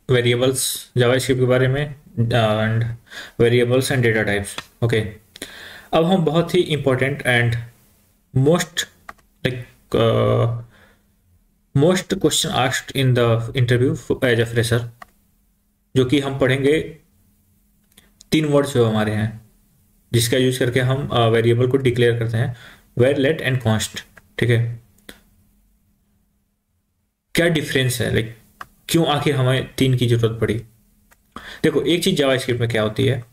Variables JavaScript के बारे में and variables and data types. Okay, अब हम बहुत ही important and most like most question asked in the interview as a fresher, जो कि हम पढ़ेंगे। 3 वर्ड्स जो हमारे हैं जिसका यूज करके हम वेरिएबल को डिक्लेयर करते हैं, वेर, लेट एंड कॉन्स्ट। ठीक है, क्या डिफरेंस है, लाइक क्यों आखिर हमें 3 की जरूरत पड़ी। देखो, एक चीज जावास्क्रिप्ट में क्या होती है,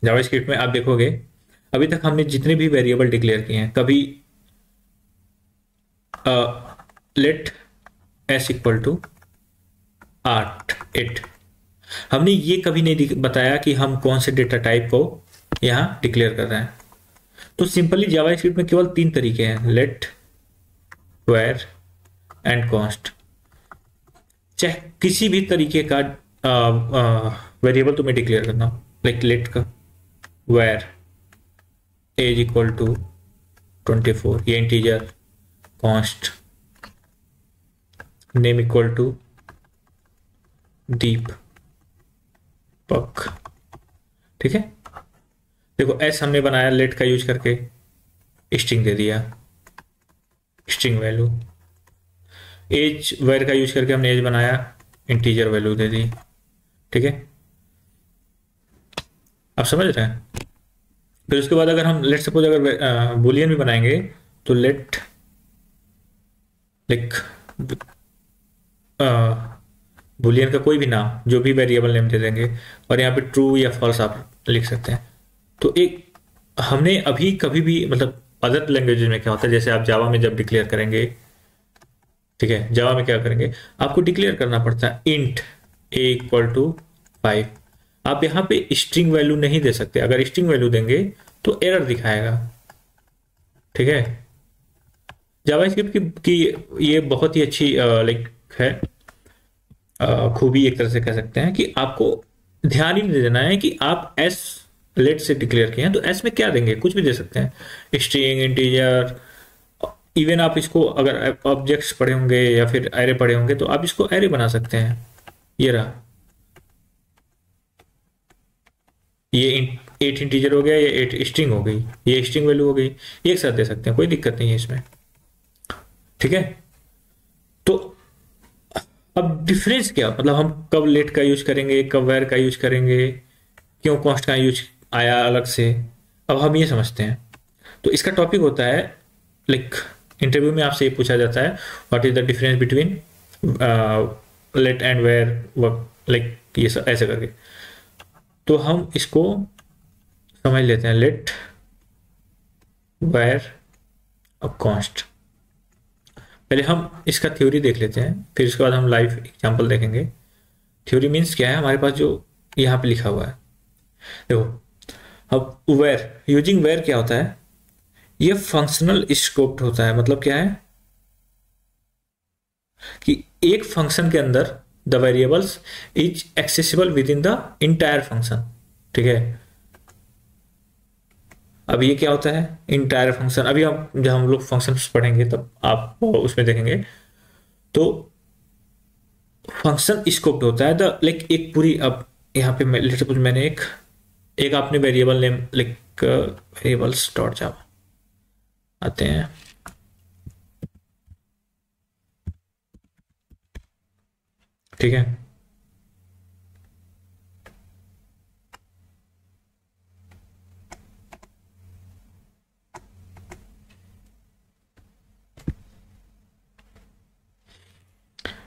जावास्क्रिप्ट में आप देखोगे अभी तक हमने जितने भी वेरिएबल डिक्लेयर किए हैं, कभी लेट एस इक्वल टू 8 हमने ये कभी नहीं बताया कि हम कौन से डेटा टाइप को यहां डिक्लेयर कर रहे हैं। तो सिंपली जावास्क्रिप्ट में केवल 3 तरीके हैं, लेट, वेर एंड कॉन्स्ट। चाहे किसी भी तरीके का वेरिएबल तुम्हें डिक्लेयर करना हो, लाइक लेट का वेर एज इक्वल टू 24, ये integer, const name equal to Deepak. ठीक है, देखो एस हमने बनाया लेट का यूज करके, स्ट्रिंग दे दिया, स्ट्रिंग वैल्यू। एज वेर का यूज करके हमने एज बनाया, इंटीजर वैल्यू दे दी। ठीक है, आप समझ रहे हैं। फिर उसके बाद अगर हम लेट सपोज अगर बुलियन भी बनाएंगे तो लेट लाइक बुलियन का कोई भी नाम, जो भी वेरिएबल नेम दे देंगे, और यहाँ पे ट्रू या फॉल्स आप लिख सकते हैं। तो एक हमने अभी कभी भी मतलब अदर लैंग्वेजेस में क्या होता है, जैसे आप जावा में जब डिक्लेयर करेंगे, ठीक है, जावा में क्या करेंगे, आपको डिक्लेयर करना पड़ता है इंट ए इक्वल टू 5। आप यहाँ पे स्ट्रिंग वैल्यू नहीं दे सकते, अगर स्ट्रिंग वैल्यू देंगे तो एरर दिखाएगा। ठीक है, जावास्क्रिप्ट की ये बहुत ही अच्छी लाइक है खूबी, एक तरह से कह सकते हैं कि आपको ध्यान ही नहीं देना है कि आप एस लेट से डिक्लेयर किए हैं तो एस में क्या देंगे, कुछ भी दे सकते हैं, स्ट्रिंग, इंटीजर। इवन आप इसको अगर ऑब्जेक्ट्स पढ़े होंगे या फिर एरे पढ़े होंगे तो आप इसको एरे बना सकते हैं। ये रहा, ये 8 इंटीजर हो गया, ये 8 स्ट्रिंग हो गई, ये स्ट्रिंग वैल्यू हो गई, एक साथ दे सकते हैं, कोई दिक्कत नहीं है इसमें। ठीक है, तो अब डिफरेंस क्या, मतलब हम कब लेट का यूज करेंगे, कब वेर का यूज करेंगे, क्यों कॉस्ट का यूज आया अलग से, अब हम ये समझते हैं। तो इसका टॉपिक होता है लाइक इंटरव्यू में आपसे ये पूछा जाता है, what is the difference between let and var, like ये ऐसे करके। तो हम इसको समझ लेते हैं, लेट, वेयर, अब कॉन्स्ट। पहले हम इसका थ्योरी देख लेते हैं, फिर उसके बाद हम लाइव एग्जांपल देखेंगे। थ्योरी मीन्स क्या है, हमारे पास जो यहाँ पे लिखा हुआ है, देखो। अब वेयर, यूजिंग वेयर क्या होता है, ये फंक्शनल स्कोप्ड होता है। मतलब क्या है कि एक फंक्शन के अंदर the variables is accessible within the entire function. ठीक है, अब ये क्या होता है, इंटायर फंक्शन। अभी हम जब हम लोग फंक्शंस पढ़ेंगे तब आप उसमें देखेंगे। तो फंक्शन स्कोप्ड होता है द लाइक एक पूरी। अब यहाँ पे लेट्स सपोज मैंने एक एक आपने variable name like variables dot जावा आते हैं। ठीक है,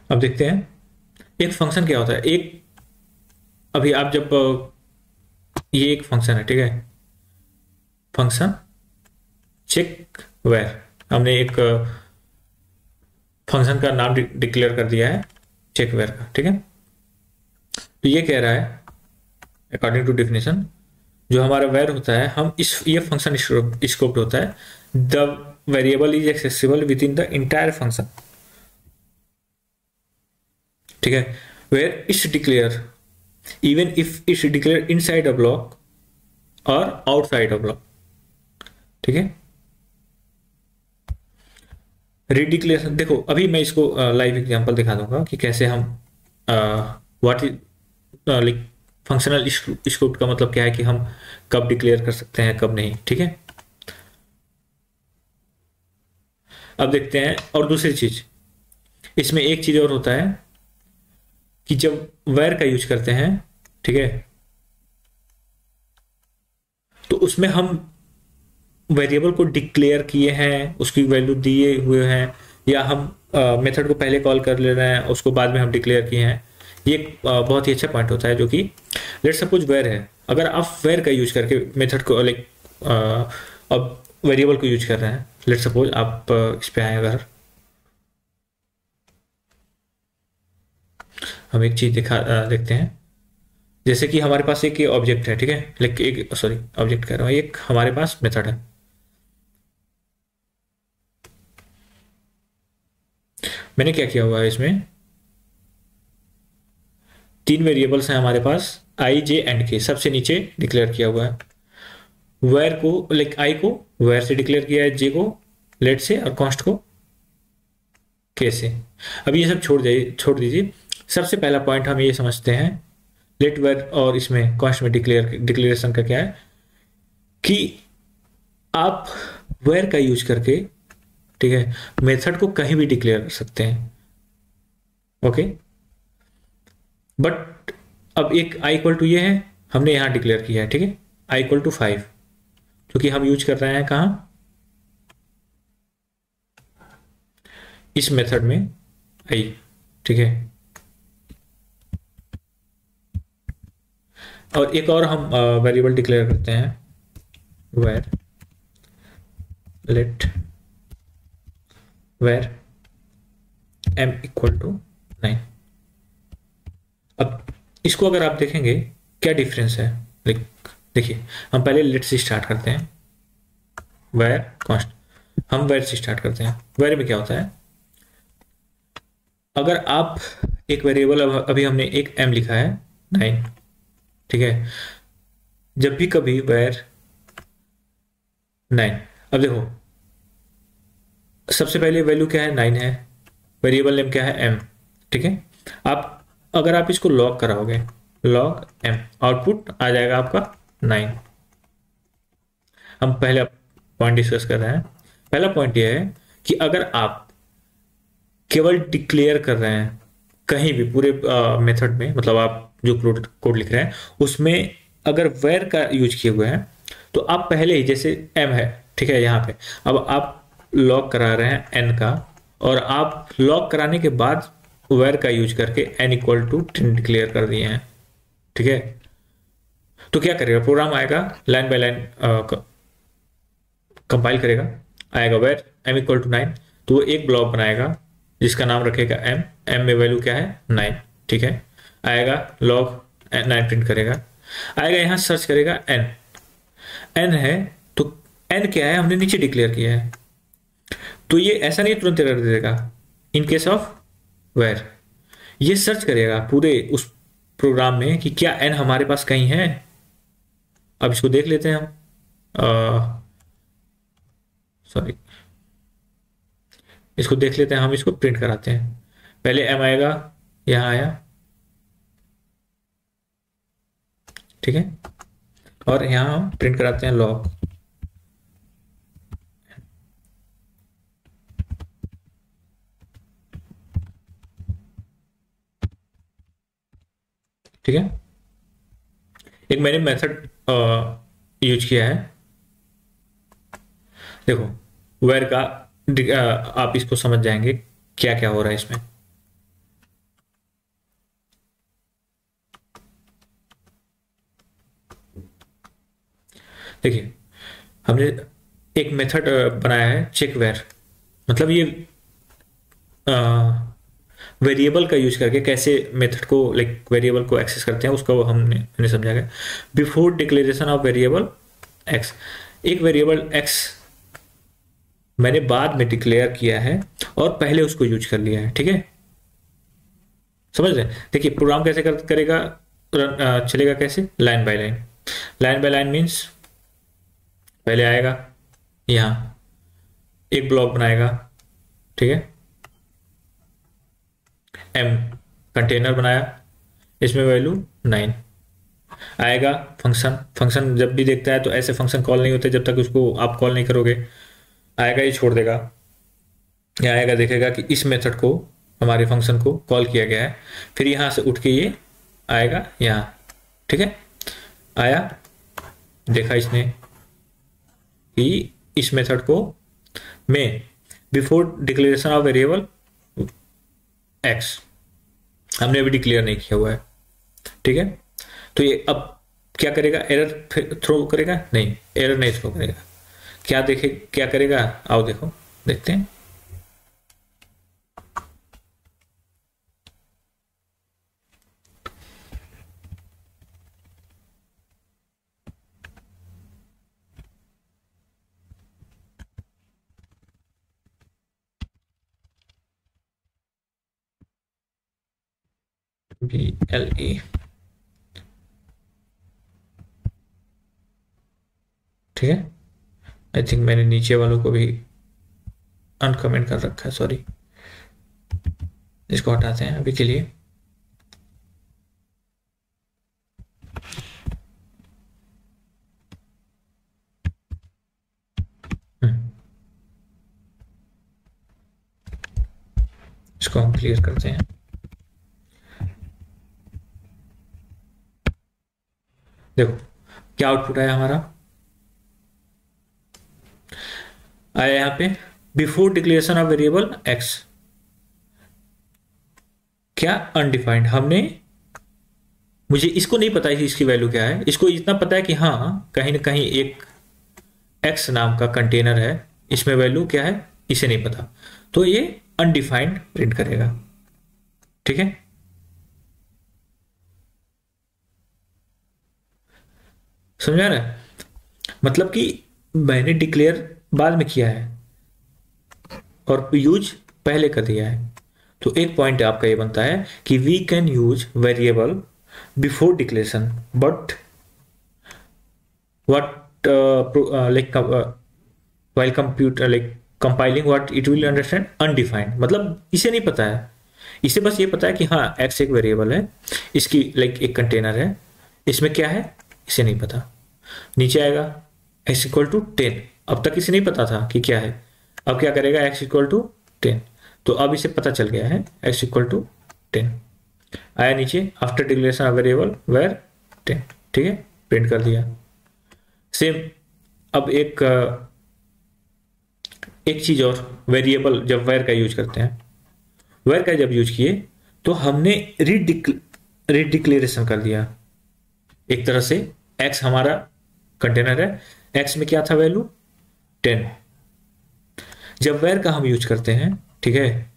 अब देखते हैं एक फंक्शन क्या होता है। एक अभी आप जब ये एक फंक्शन है, ठीक है, फंक्शन चेक वेयर, हमने एक फंक्शन का नाम डिक्लेयर कर दिया है चेक वेयर का। ठीक है, तो ये कह रहा है अकॉर्डिंग टू डेफिनेशन, जो हमारा वेयर होता है, हम इस ये फंक्शन स्कोप्ड होता है the variable is accessible within the entire function. ठीक है, var it's declare even if it's declare inside a block और आउटसाइड अ ब्लॉक। ठीक है, रिडिक्लेरेशन देखो, अभी मैं इसको लाइव एग्जांपल दिखा दूंगा कि कैसे हम what is like functional scope का मतलब क्या है कि हम कब डिक्लेयर कर सकते हैं कब नहीं, ठीक है। अब देखते हैं और दूसरी चीज, इसमें एक चीज और होता है कि जब वेर का यूज करते हैं, ठीक है, तो उसमें हम वेरिएबल को डिक्लेयर किए हैं, उसकी वैल्यू दिए हुए हैं, या हम मेथड को पहले कॉल कर ले रहे हैं उसको बाद में हम डिक्लेयर किए हैं। ये एक बहुत ही अच्छा पॉइंट होता है जो कि लेट सपोज वेर है, अगर आप वेर का यूज करके मेथड को लाइक अब वेरिएबल को यूज कर रहे हैं, लेट सपोज आप इस पे आए, अगर हम एक चीज देखते हैं, जैसे कि हमारे पास एक ऑब्जेक्ट है, ठीक है, लाइक एक सॉरी ऑब्जेक्ट कह रहा हूँ, एक हमारे पास मेथड है। मैंने क्या किया हुआ है, इसमें 3 वेरिएबल्स हैं हमारे पास, आई जे एंड के, सबसे नीचे डिक्लेयर किया हुआ है। वेर को लाइक आई को वेर से डिक्लेयर किया है, जे को लेट से, और कॉन्स्ट को के से। अब ये सब छोड़ दीजिए। सबसे पहला पॉइंट हम ये समझते हैं लेट वेर और इसमें कॉन्स्ट में डिक्लेरेशन का क्या है कि आप वेर का यूज करके, ठीक है, मेथड को कहीं भी डिक्लेयर कर सकते हैं, ओके। बट अब एक आई इक्वल टू ये है, हमने यहां डिक्लेयर किया है, ठीक है, आई इक्वल टू 5, क्योंकि हम यूज कर रहे हैं कहां, इस मेथड में आई, ठीक है। और एक और हम वेरिएबल डिक्लेयर करते हैं, var let var M equal to 9। अब इसको अगर आप देखेंगे क्या डिफरेंस है, लाइक देखिए, हम पहले लेट से स्टार्ट करते हैं, वेर कॉन्स्ट, हम वेर से स्टार्ट करते हैं। वेर में क्या होता है, अगर आप एक वेरिएबल, अभी हमने एक एम लिखा है 9, ठीक है, जब भी कभी वेर 9, अब देखो सबसे पहले वैल्यू क्या है, 9 है, वेरिएबल नेम क्या है, एम, ठीक है। आप अगर आप इसको लॉग कराओगे, लॉग एम, आउटपुट आ जाएगा आपका 9। हम पहले पॉइंट डिस्कस कर रहे हैं। पहला पॉइंट यह है कि अगर आप केवल डिक्लेयर कर रहे हैं कहीं भी पूरे मेथड में, मतलब आप जो कोड लिख रहे हैं उसमें अगर वेर का यूज किए हुए हैं, तो आप पहले ही, जैसे एम है, ठीक है, यहाँ पे अब आप लॉग करा रहे हैं एन का, और आप लॉग कराने के बाद वेर का यूज करके एन इक्वल टू 10 डिक्लेयर कर दिए हैं, ठीक है। तो क्या करेगा प्रोग्राम, आएगा लाइन बाय लाइन कंपाइल करेगा, आएगा वेर एम इक्वल टू 9, तो वो एक ब्लॉक बनाएगा जिसका नाम रखेगा एम, एम में वैल्यू क्या है 9, ठीक है। आएगा लॉग 9 प्रिंट करेगा, आएगा यहां सर्च करेगा एन, एन है तो एन क्या है हमने नीचे डिक्लेयर किया है, तो ये ऐसा नहीं तुरंत एरर दे देगा। इन केस ऑफ वेर ये सर्च करेगा पूरे उस प्रोग्राम में कि क्या एन हमारे पास कहीं है। अब इसको देख लेते हैं हम, सॉरी, इसको देख लेते हैं, हम इसको प्रिंट कराते हैं। पहले एम आएगा, यहां आया, ठीक है, और यहां हम प्रिंट कराते हैं लॉग, ठीक है। एक मैंने मेथड यूज किया है, देखो वेर का, आप इसको समझ जाएंगे क्या क्या हो रहा है इसमें। देखिए हमने एक मेथड बनाया है चेक वेर, मतलब ये वेरिएबल का यूज करके कैसे मेथड को लाइक वेरिएबल को एक्सेस करते हैं, उसका हमने समझा गया। Before declaration of variable x, एक वेरिएबल एक्स मैंने बाद में डिक्लेयर किया है और पहले उसको यूज कर लिया है, ठीक है, समझ रहे हैं। देखिए प्रोग्राम कैसे करेगा, चलेगा कैसे, line by line. Line by line means पहले आएगा यहां एक ब्लॉक बनाएगा, ठीक है, एम कंटेनर बनाया, इसमें वैल्यू 9 आएगा। फंक्शन फंक्शन जब भी देखता है तो ऐसे फंक्शन कॉल नहीं होते जब तक उसको आप कॉल नहीं करोगे। आएगा, ये छोड़ देगा, ये आएगा, देखेगा कि इस मेथड को, हमारे फंक्शन को कॉल किया गया है, फिर यहाँ से उठ के ये आएगा यहाँ। ठीक है, आया, देखा इसने कि इस मेथड को मैं before declaration of variable x हमने अभी डिक्लेयर नहीं किया हुआ है। ठीक है, तो ये अब क्या करेगा, एरर थ्रो करेगा? नहीं, एरर नहीं थ्रो करेगा। क्या देखे, क्या करेगा, आओ देखो, देखते हैं। BLE, ठीक है। आई थिंक मैंने नीचे वालों को भी अनकमेंट कर रखा है, सॉरी, इसको हटाते हैं अभी के लिए। इसको हम क्लियर करते हैं। देखो क्या आउटपुट आया हमारा, आया यहाँ पे before declaration of variable x, क्या अनडिफाइंड। हमने, मुझे इसको नहीं पता है इसकी वैल्यू क्या है, इसको इतना पता है कि हाँ कहीं ना कहीं एक एक्स नाम का कंटेनर है, इसमें वैल्यू क्या है इसे नहीं पता, तो ये अनडिफाइंड प्रिंट करेगा। ठीक है, समझा रहा है? मतलब कि मैंने डिक्लेयर बाद में किया है और यूज पहले कर दिया है। तो एक पॉइंट आपका ये बनता है कि we can use variable before declaration, but what like while computer like compiling what it will understand undefined, मतलब इसे नहीं पता है, इसे बस ये पता है कि हाँ x एक वेरिएबल है, इसकी लाइक एक कंटेनर है, इसमें क्या है इसे नहीं पता। नीचे आएगा x इक्वल टू 10, अब तक इसे नहीं पता था कि क्या है, अब क्या करेगा x इक्वल टू 10, तो अब इसे पता चल गया है x इक्वल टू 10। आया नीचे after declaration of variable var 10, ठीक है, प्रिंट कर दिया। सेम अब एक चीज और, वेरिएबल जब वेर का यूज करते हैं, वेर का जब यूज किए तो हमने रीडिक्लेरेशन कर दिया एक तरह से। x हमारा कंटेनर है, x में क्या था वैल्यू 10, जब वेर का हम यूज करते हैं, ठीक है,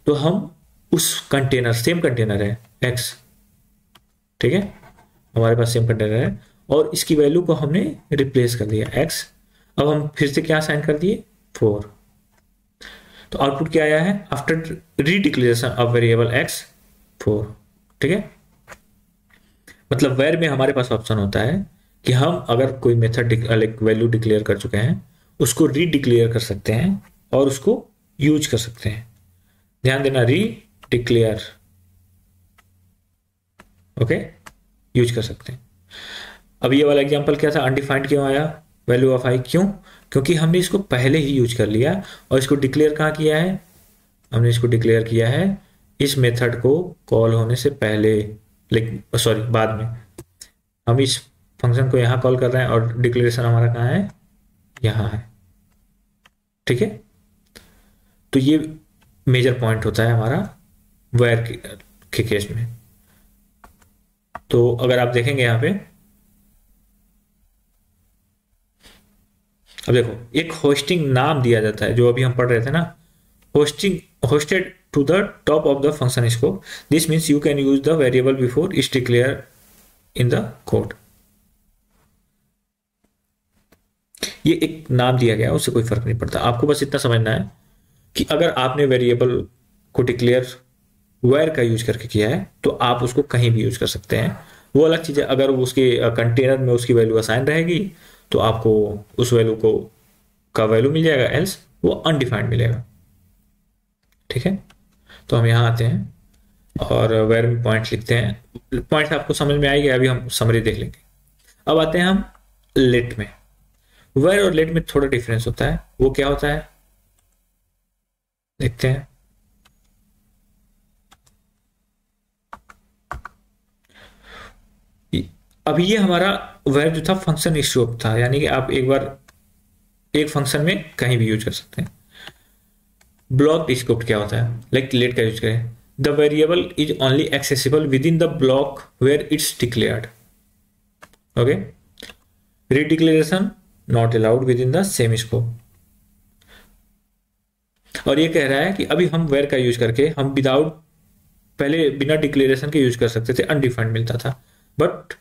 तो हम उस कंटेनर, सेम कंटेनर है x, ठीक है, हमारे पास सेम कंटेनर है और इसकी वैल्यू को हमने रिप्लेस कर दिया x, अब हम फिर से क्या साइन कर दिए 4, तो आउटपुट क्या आया है आफ्टर रीडिक्लेरेशन ऑफ वेरिएबल x 4, ठीक है। मतलब वेर में हमारे पास ऑप्शन होता है कि हम अगर कोई मेथड वैल्यू डिक्लेयर कर चुके हैं उसको रीडिक्लेयर कर सकते हैं और उसको यूज कर सकते हैं। ध्यान देना, रीडिक्लेयर, ओके, यूज कर सकते हैं। अब ये वाला एग्जांपल क्या था, अनडिफाइंड क्यों आया वैल्यू ऑफ आई, क्यों, क्योंकि हमने इसको पहले ही यूज कर लिया और इसको डिक्लेयर कहाँ किया है, हमने इसको डिक्लेयर किया है इस मेथड को कॉल होने से पहले, लाइक सॉरी बाद में। हम इस फंक्शन को यहाँ कॉल कर रहे हैं और डिक्लेरेशन हमारा कहाँ है, यहाँ है, ठीक है। तो ये मेजर पॉइंट होता है हमारा वेयर के केस में। तो अगर आप देखेंगे यहाँ पे, अब देखो एक होस्टिंग नाम दिया जाता है जो अभी हम पढ़ रहे थे ना, hoisting hoisted to the top of the function scope, this means you can use the variable before is declare in the code. ये एक नाम दिया गया, उससे कोई फर्क नहीं पड़ता, आपको बस इतना समझना है कि अगर आपने वेरिएबल को डिक्लेयर वेयर का यूज करके किया है तो आप उसको कहीं भी यूज कर सकते हैं, वो अलग चीज है। अगर उसके कंटेनर में उसकी वैल्यू असाइन रहेगी तो आपको उस वैल्यू को का वैल्यू मिल जाएगा, एल्स वो अनडिफाइंड मिलेगा, ठीक है। तो हम यहां आते हैं, और वेयर में पॉइंट लिखते हैं। पॉइंट आपको समझ में आएगा, अभी हम समरी देख लेंगे। अब आते हैं हम लेट में। वेयर और लेट में थोड़ा डिफरेंस होता है, वो क्या होता है देखते हैं। अब ये हमारा वेयर जो था फंक्शन स्कोप था, यानी कि आप एक बार एक फंक्शन में कहीं भी यूज कर सकते हैं। ब्लॉक स्कोप क्या होता है, लाइक लेट का यूज करें, the variable is only accessible within the block where it's declared. Okay, redeclaration not allowed within the same scope. और ये कह रहा है कि अभी हम वेयर का यूज करके हम विदाउट, पहले बिना डिक्लेरेशन के यूज कर सकते थे, अनडिफाइंड मिलता था, बट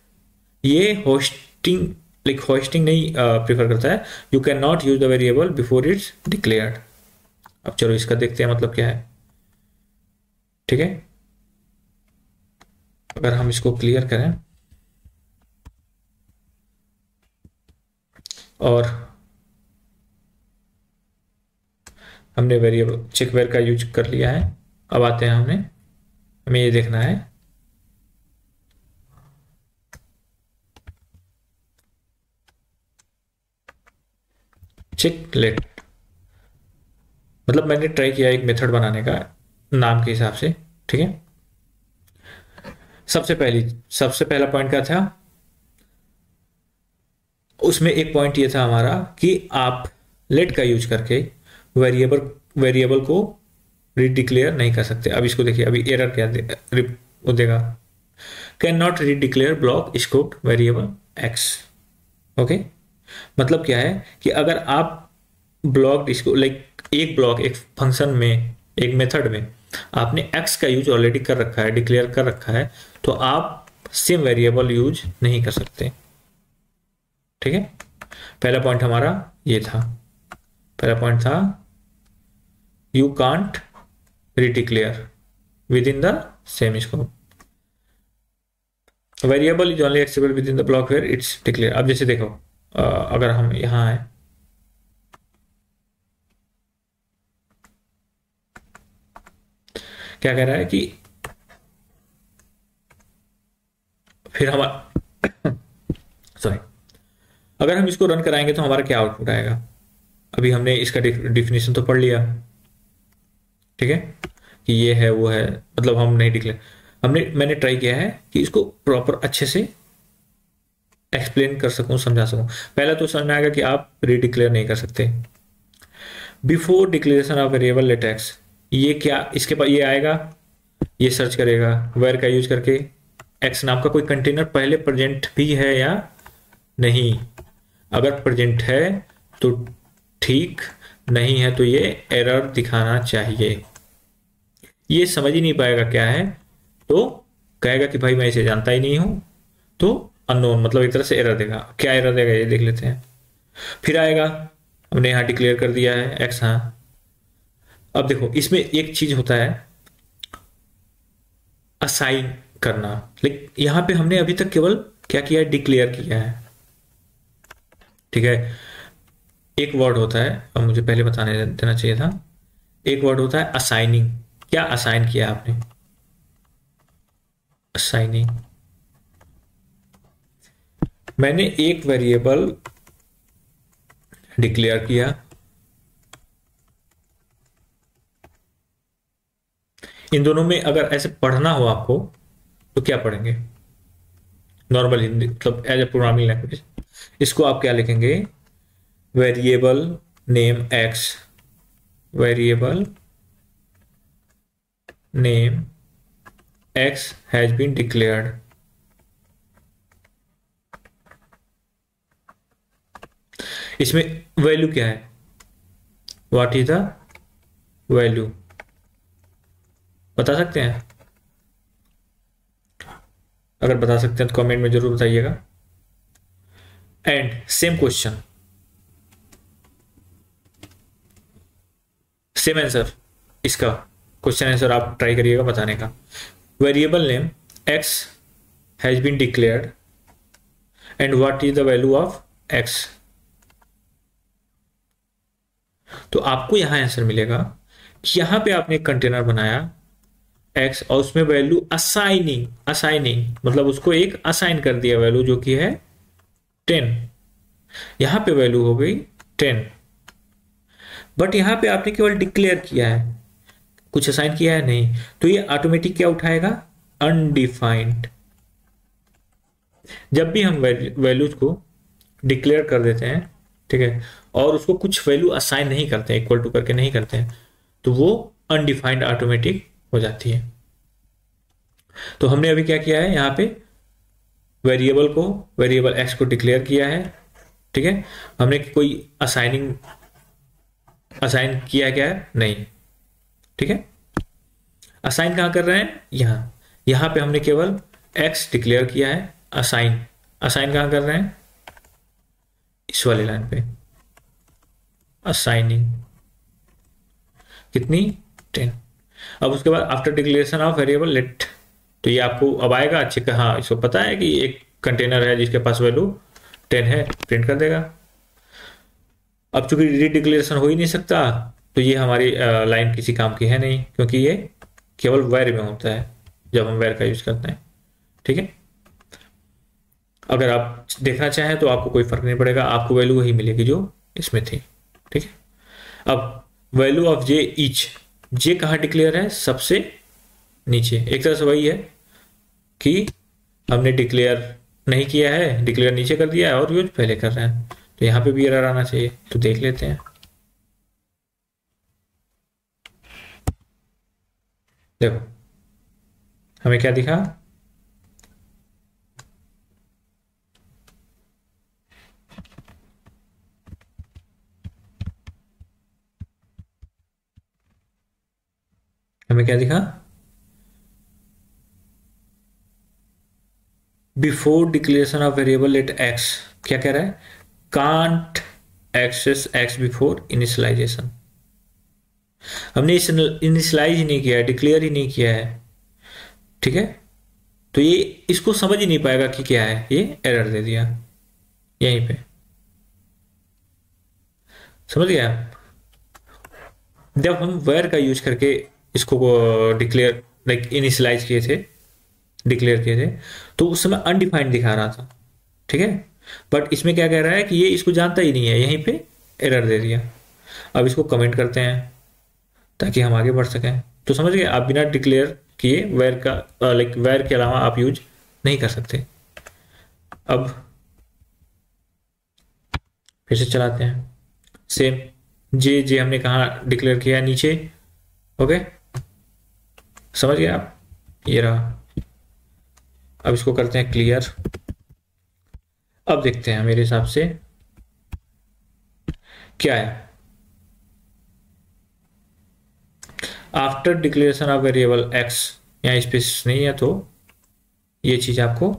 ये होस्टिंग, लाइक होस्टिंग नहीं प्रेफर करता है। You can not use the variable before it's declared. अब चलो इसका देखते हैं मतलब क्या है। ठीक है, अगर हम इसको क्लियर करें और हमने वेरिएबल चेक वेयर का यूज कर लिया है, अब आते हैं हमें ये देखना है चेक लेट। मतलब मैंने ट्राई किया एक मेथड बनाने का नाम के हिसाब से। ठीक है, सबसे पहला पॉइंट क्या था, उसमें एक पॉइंट ये था हमारा कि आप लेट का यूज करके वेरिएबल को रीडिक्लेयर नहीं कर सकते। अब इसको देखिए, अभी एरर क्या वो देगा, can not redeclare block scope variable x. Okay, मतलब क्या है कि अगर आप ब्लॉक इसको, लाइक एक ब्लॉक एक फंक्शन में, एक मेथड में आपने एक्स का यूज ऑलरेडी कर रखा है, डिक्लेयर कर रखा है, तो आप सेम वेरिएबल यूज नहीं कर सकते। ठीक है, पहला पॉइंट हमारा ये था, पहला पॉइंट था you can't redeclare within the same scope, variable is only accessible within the block where it's declare. अब जैसे देखो, अगर हम यहां आए, क्या कह रहा है कि फिर हम सॉरी, अगर हम इसको रन कराएंगे तो हमारा क्या आउटपुट आएगा। अभी हमने इसका डिफिनेशन तो पढ़ लिया, ठीक है, कि ये है वो है, मतलब हम नहीं डिक्लेयर, मैंने ट्राई किया है कि इसको प्रॉपर अच्छे से एक्सप्लेन कर सकूं, समझा सकूं। पहला तो समझ में आएगा कि आप रीडिक्लेयर नहीं कर सकते। Before declaration of variable let x, ये क्या, इसके पास ये आएगा, ये सर्च करेगा वेयर का यूज करके एक्स नाम का कोई कंटेनर पहले प्रेजेंट भी है या नहीं। अगर प्रेजेंट है तो ठीक, नहीं है तो ये एरर दिखाना चाहिए। ये समझ ही नहीं पाएगा क्या है, तो कहेगा कि भाई मैं इसे जानता ही नहीं हूं, तो अननोन, मतलब एक तरह से एरर देगा। क्या एरर देगा ये देख लेते हैं। फिर आएगा, हमने यहां डिक्लेयर कर दिया है एक्स, हाँ। अब देखो इसमें एक चीज होता है असाइन करना, लाइक यहां पे हमने अभी तक केवल क्या किया है, डिक्लेयर किया है। ठीक है, एक वर्ड होता है, अब मुझे पहले बताने देना चाहिए था, एक वर्ड होता है असाइनिंग। क्या असाइन किया आपने, असाइनिंग, मैंने एक वेरिएबल डिक्लेयर किया, इन दोनों में अगर ऐसे पढ़ना हो आपको तो क्या पढ़ेंगे, नॉर्मल हिंदी, मतलब एज ए प्रोग्रामिंग लैंग्वेज, इसको आप क्या लिखेंगे, variable name x, variable name x has been declared. इसमें वैल्यू क्या है, व्हाट इज द वैल्यू, बता सकते हैं? अगर बता सकते हैं तो कमेंट में जरूर बताइएगा। And same question, same answer, इसका क्वेश्चन आंसर आप ट्राई करिएगा बताने का। Variable name x has been declared and what is the value of x. तो आपको यहां आंसर मिलेगा कि यहां पे आपने एक कंटेनर बनाया एक्स और उसमें वैल्यू असाइनिंग, असाइनिंग मतलब उसको एक असाइन कर दिया वैल्यू जो कि है 10। यहां पे वैल्यू हो गई 10, बट यहां पे आपने केवल डिक्लेयर किया है, कुछ असाइन किया है नहीं, तो ये ऑटोमेटिक क्या उठाएगा, अनडिफाइंड। जब भी हम वैल्यूज को डिक्लेयर कर देते हैं, ठीक है, और उसको कुछ वैल्यू असाइन नहीं करते, इक्वल टू करके नहीं करते हैं, तो वो अनडिफाइंड ऑटोमेटिक हो जाती है। तो हमने अभी क्या किया है, यहां पे वेरिएबल एक्स को डिक्लेयर किया है, ठीक है, हमने कोई असाइन किया क्या है, नहीं, ठीक है। असाइन कहां कर रहे हैं, यहां पे हमने केवल एक्स डिक्लेयर किया है, असाइन असाइन कहां कर रहे हैं, इस वाली लाइन पे, असाइनिंग कितनी 10। अब उसके बाद after declaration of variable let, तो ये आपको अब आएगा अच्छे का, हाँ इसको पता है कि एक कंटेनर है जिसके पास वैल्यू 10 है, प्रिंट कर देगा। अब चूंकि रीडिक्लेरेशन हो ही नहीं सकता, तो ये हमारी लाइन किसी काम की है नहीं, क्योंकि ये केवल वैर में होता है जब हम वैर का यूज करते हैं, ठीक है। अगर आप देखना चाहें तो आपको कोई फर्क नहीं पड़ेगा, आपको वैल्यू वही मिलेगी जो इसमें थी, ठीक है। अब वैल्यू ऑफ जे ईच, जे कहां डिक्लेयर है, सबसे नीचे। एक तरह से वही है कि हमने डिक्लेयर नहीं किया है, डिक्लेयर नीचे कर दिया है और यूज पहले कर रहे हैं, तो यहां पे भी एरर आना चाहिए, तो देख लेते हैं। देखो हमें क्या दिखा, हमें क्या दिखा, before declaration of variable let x, क्या कह रहा है, can't access x before initialization. हमने इनिशियलाइज ही नहीं किया है, डिक्लेयर ही नहीं किया है, ठीक है, तो ये इसको समझ ही नहीं पाएगा कि क्या है, ये एरर दे दिया यहीं पे, समझ गया। जब हम वेयर का यूज करके इसको डिक्लेयर लाइक इनिशियलाइज किए थे, डिक्लेयर किए थे, तो उस समय अनडिफाइंड दिखा रहा था, ठीक है, बट इसमें क्या कह रहा है कि ये इसको जानता ही नहीं है, यहीं पे एरर दे दिया। अब इसको कमेंट करते हैं ताकि हम आगे बढ़ सकें। तो समझ गए, आप बिना डिक्लेयर किए वेयर का लाइक वेयर के अलावा आप यूज नहीं कर सकते। अब फिर से चलाते हैं, सेम जे जे हमने कहा डिक्लेयर किया, नीचे, ओके, समझ गए आप, ये रहा। अब इसको करते हैं क्लियर। अब देखते हैं मेरे हिसाब से क्या है, after declaration of variable x, यहां स्पेस नहीं है तो ये चीज आपको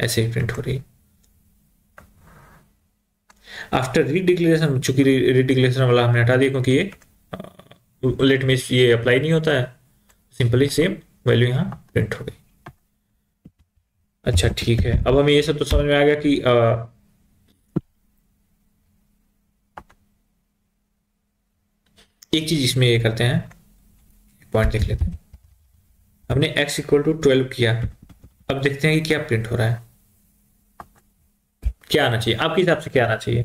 ऐसे ही प्रिंट हो रही है। आफ्टर रीडिक्लेरेशन, चूंकि रीडिक्लेरेशन वाला हमने हटा दिया क्योंकि ये लेट में ये अप्लाई नहीं होता है, सिंपली सेम वैल्यू यहां प्रिंट हो गई। अच्छा ठीक है, अब हमें ये सब तो समझ में आ गया कि एक चीज इसमें ये करते हैं, पॉइंट देख लेते हैं। हमने x इक्वल टू 12 किया, अब देखते हैं कि क्या प्रिंट हो रहा है, क्या आना चाहिए आपके हिसाब से, क्या आना चाहिए।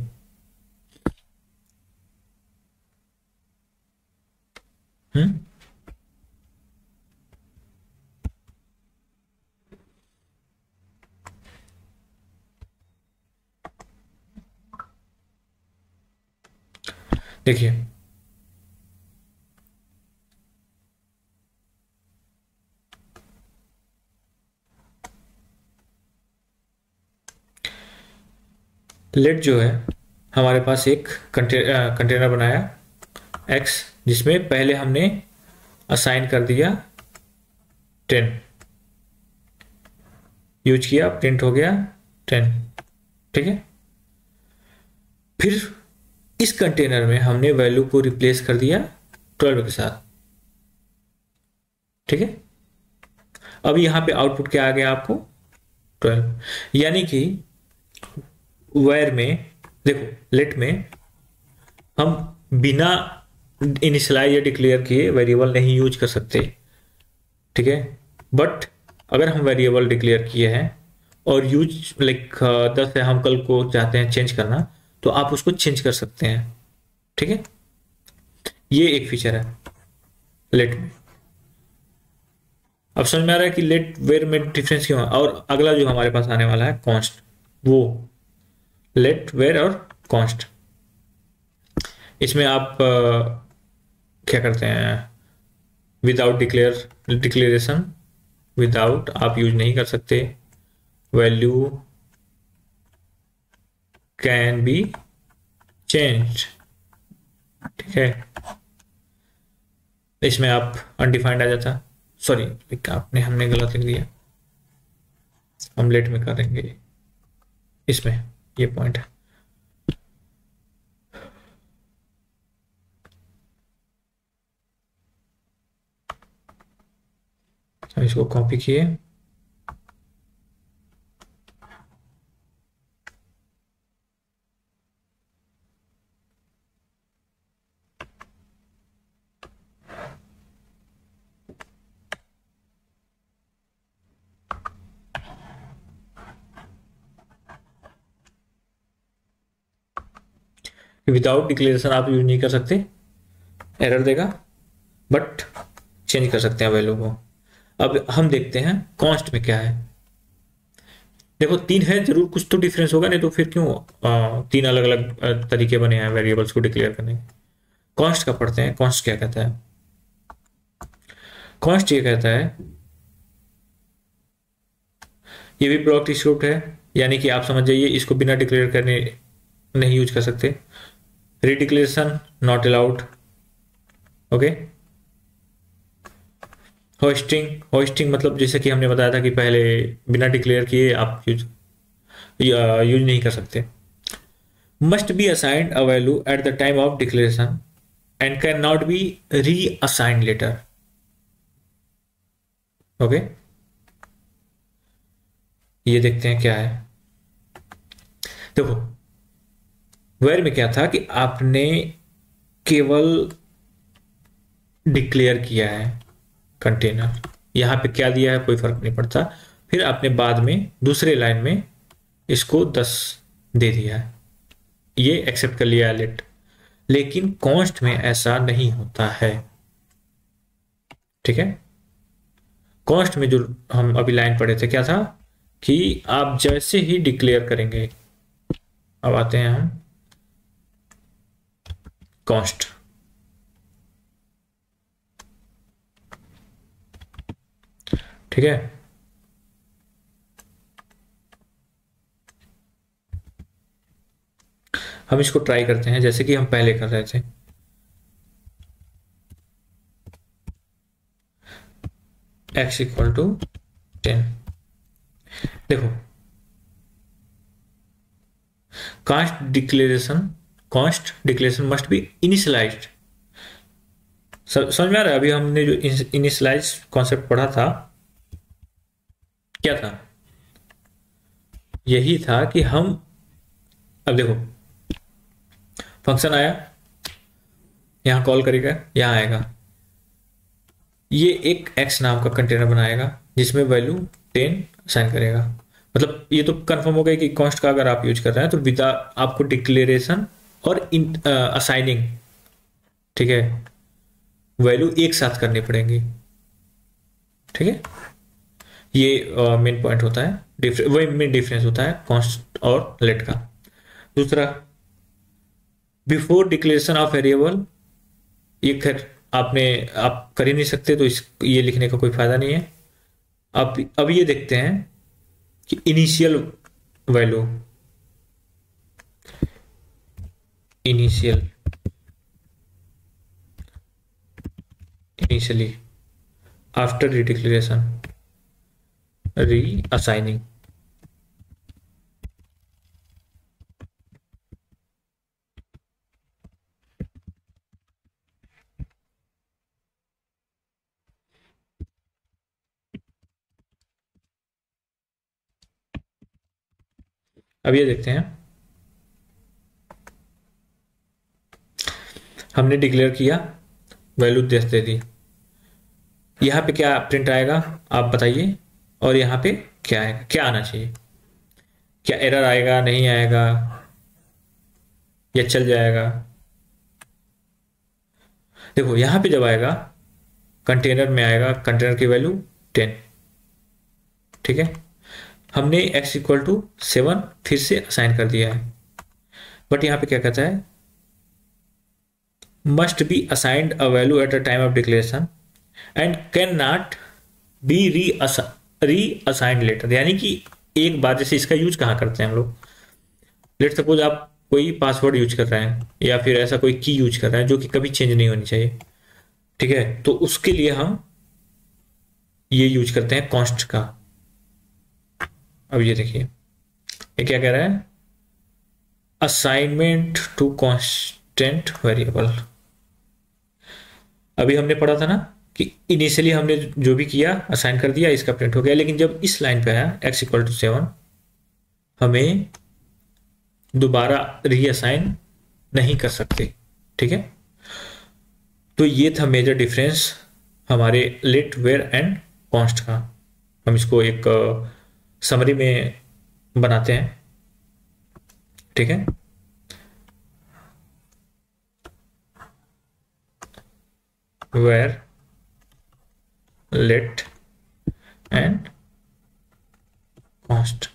हम्म, देखिए लेट जो है हमारे पास एक कंटेनर बनाया x, जिसमें पहले हमने असाइन कर दिया 10, यूज किया, प्रिंट हो गया 10, ठीक है। फिर इस कंटेनर में हमने वैल्यू को रिप्लेस कर दिया 12 के साथ, ठीक है। अब यहां पे आउटपुट क्या आ गया आपको 12, यानी कि वेयर में देखो, लेट में हम बिना इनिशियलाइज या डिक्लेयर किए वेरिएबल नहीं यूज कर सकते, ठीक है। बट अगर हम वेरिएबल डिक्लेयर किए हैं और यूज लाइक 10 है, हम कल को चाहते हैं चेंज करना, तो आप उसको चेंज कर सकते हैं। ठीक है, ये एक फीचर है लेट में। अब समझ में आ रहा है कि लेट वेर में डिफरेंस क्यों है। और अगला जो हमारे पास आने वाला है कॉन्स्ट, वो लेट वेर और कॉन्स्ट, इसमें आप क्या करते हैं, विदाउट डिक्लेरेशन, विदाउट आप यूज नहीं कर सकते। वैल्यू कैन बी चेंज, ठीक है। इसमें आप अनडिफाइंड आ जाता, सॉरी आपने हमने गलत लिख दिया, हम लेट में करेंगे इसमें, ये पॉइंट है। हम इसको कॉपी किए, विदाउट डिक्लेरेशन आप यूज नहीं कर सकते, एरर देगा, बट चेंज कर सकते हैं वैल्यू को। अब हम देखते हैं कॉन्स्ट में क्या है। देखो 3 है, जरूर कुछ तो डिफरेंस होगा, नहीं तो फिर क्यों 3 अलग अलग तरीके बने हैं वेरिएबल्स को डिक्लेयर करने के। कॉन्स्ट का पढ़ते हैं, कॉन्स्ट क्या कहता है। कॉन्स्ट ये कहता है, ये भी ब्लॉक स्क्रिप्ट है, यानी कि आप समझ जाइए इसको बिना डिक्लेयर करने नहीं यूज कर सकते। रिडिक्लेरेशन नॉट अलाउड, ओके। होस्टिंग मतलब जैसे कि हमने बताया था कि पहले बिना डिक्लेयर किए आप यूज नहीं कर सकते। Must be assigned a value at the time of declaration and can not be reassigned later, okay. ये देखते हैं क्या है। देखो वेर में क्या था कि आपने केवल डिक्लेयर किया है कंटेनर, यहां पे क्या दिया है कोई फर्क नहीं पड़ता, फिर आपने बाद में दूसरे लाइन में इसको 10 दे दिया है, ये एक्सेप्ट कर लिया लेट। लेकिन कॉन्स्ट में ऐसा नहीं होता है, ठीक है। कॉन्स्ट में जो हम अभी लाइन पढ़े थे क्या था कि आप जैसे ही डिक्लेयर करेंगे, अब आते हैं हम कॉन्स्ट, ठीक है। हम इसको ट्राई करते हैं जैसे कि हम पहले कर रहे थे। x इक्वल टू 10, देखो const declaration must be initialised. समझ में आ रहा है, अभी हमने जो इनिशियलाइज कॉन्सेप्ट पढ़ा था क्या था, यही था कि हम, अब देखो फंक्शन आया, यहां कॉल करेगा, यहां आएगा, ये एक x नाम का कंटेनर बनाएगा जिसमें वैल्यू 10 असाइन करेगा। मतलब ये तो कंफर्म हो गया कि कॉन्स्ट का अगर आप यूज कर रहे हैं तो विदा आपको डिक्लेरेशन और असाइनिंग, ठीक है, वैल्यू एक साथ करनी पड़ेंगी, ठीक है। ये मेन पॉइंट होता है, वही मेन डिफरेंस होता है कॉन्स्ट और लेट का। दूसरा, बिफोर डिक्लेरेशन ऑफ वेरिएबल, ये खैर आप कर ही नहीं सकते, तो ये लिखने का कोई फायदा नहीं है। अब ये देखते हैं कि initial value, initially after declaration reassigning, अब ये देखते हैं, हमने डिक्लेयर किया, वैल्यू 10 दे दी, यहाँ पे क्या प्रिंट आएगा आप बताइए, और यहाँ पे क्या आएगा, क्या आना चाहिए, क्या एरर आएगा, नहीं आएगा, या चल जाएगा? देखो यहाँ पे जब आएगा कंटेनर में आएगा, कंटेनर की वैल्यू 10, ठीक है। हमने x इक्वल टू 7 फिर से असाइन कर दिया है, बट यहाँ पे क्या कहता है, must be assigned a value at a time of declaration and can not B री असाइंड लेटर। यानी कि एक बार, जैसे इसका यूज कहाँ करते हैं हम लोग, लेट सपोज आप कोई पासवर्ड यूज कर रहे हैं या फिर ऐसा कोई की यूज कर रहे हैं जो कि कभी चेंज नहीं होनी चाहिए, ठीक है, तो उसके लिए हम ये यूज करते हैं कॉन्स्ट का। अब ये देखिए ये क्या कह रहा है, असाइनमेंट टू कांस्टेंट वेरिएबल। अभी हमने पढ़ा था ना कि इनिशियली हमने जो भी किया असाइन कर दिया, इसका प्रिंट हो गया, लेकिन जब इस लाइन पे आया x इक्वल टू 7, हमें दोबारा रीअसाइन नहीं कर सकते, ठीक है। तो ये था मेजर डिफरेंस हमारे लेट, वेयर एंड कॉन्स्ट का। हम इसको एक समरी में बनाते हैं, ठीक है। Var, let and const,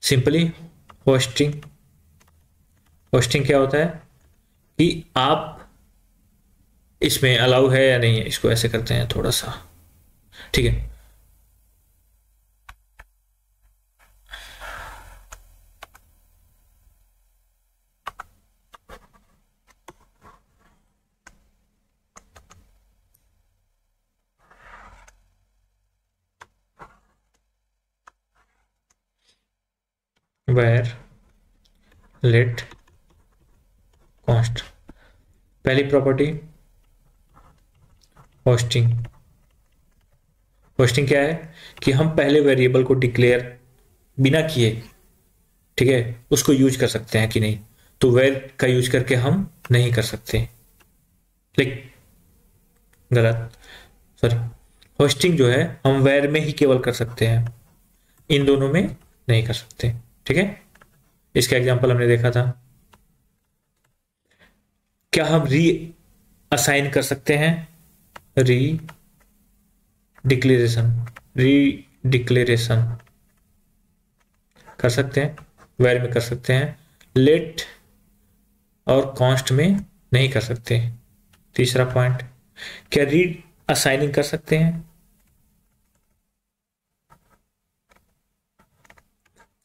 simply hoisting. Hoisting क्या होता है कि आप इसमें अलाउ है या नहीं है, इसको ऐसे करते हैं थोड़ा सा, ठीक है। Var, let, const. पहली प्रॉपर्टी होस्टिंग। होस्टिंग क्या है कि हम पहले वेरिएबल को डिक्लेयर बिना किए, ठीक है, उसको यूज कर सकते हैं कि नहीं। तो वेयर का यूज करके हम नहीं कर सकते, लाइक गलत, सॉरी, होस्टिंग जो है हम वेयर में ही केवल कर सकते हैं, इन दोनों में नहीं कर सकते, ठीक है। इसका एग्जांपल हमने देखा था। क्या हम री असाइन कर सकते हैं, री डिक्लेरेशन, री डिक्लेरेशन कर सकते हैं, वेयर में कर सकते हैं, लेट और कॉन्स्ट में नहीं कर सकते। तीसरा पॉइंट, क्या री असाइनिंग कर सकते हैं?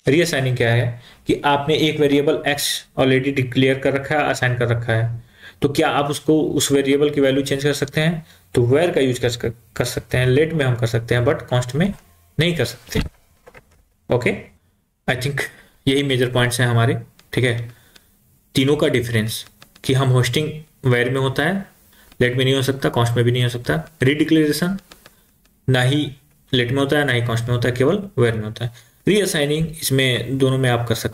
रीअसाइनिंग क्या है कि आपने एक वेरिएबल x ऑलरेडी डिक्लेयर कर रखा है, असाइन कर रखा है, तो क्या आप उसको, उस वेरिएबल की वैल्यू चेंज कर सकते हैं? तो वेयर का यूज कर सकते हैं, लेट में हम कर सकते हैं, बट कॉन्स्ट में नहीं कर सकते। ओके, आई थिंक यही मेजर पॉइंट्स हैं हमारे, ठीक है। तीनों का डिफरेंस कि हम होस्टिंग वेयर में होता है, लेट में नहीं हो सकता, कॉन्स्ट में भी नहीं हो सकता। रीडिक्लेरेशन ना ही लेट में होता है ना ही कॉन्स्ट में होता है, केवल वेयर में होता है। रीअसाइनिंग इसमें दोनों में आप कर सकते हैं।